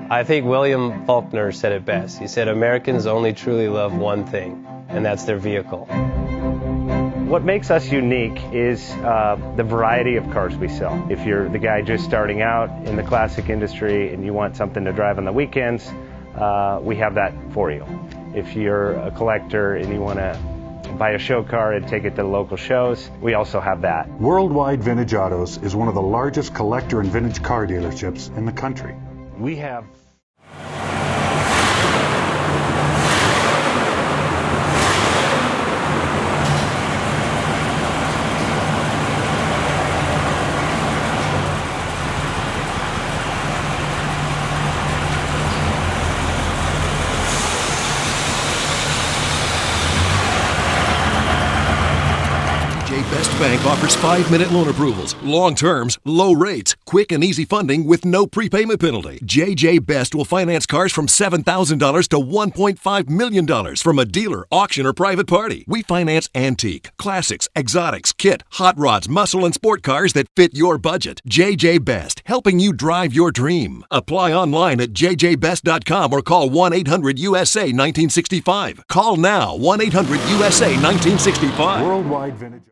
I think William Faulkner said it best. He said, Americans only truly love one thing, and that's their vehicle. What makes us unique is the variety of cars we sell. If you're the guy just starting out in the classic industry and you want something to drive on the weekends, we have that for you. If you're a collector and you want to buy a show car and take it to the local shows, we also have that. Worldwide Vintage Autos is one of the largest collector and vintage car dealerships in the country. We have Best Bank offers 5-minute loan approvals, long terms, low rates, quick and easy funding with no prepayment penalty. JJ Best will finance cars from $7,000 to $1.5 million from a dealer, auction, or private party. We finance antique, classics, exotics, kit, hot rods, muscle, and sport cars that fit your budget. JJ Best, helping you drive your dream. Apply online at jjbest.com or call 1-800-USA-1965. Call now, 1-800-USA-1965. Worldwide Vintage.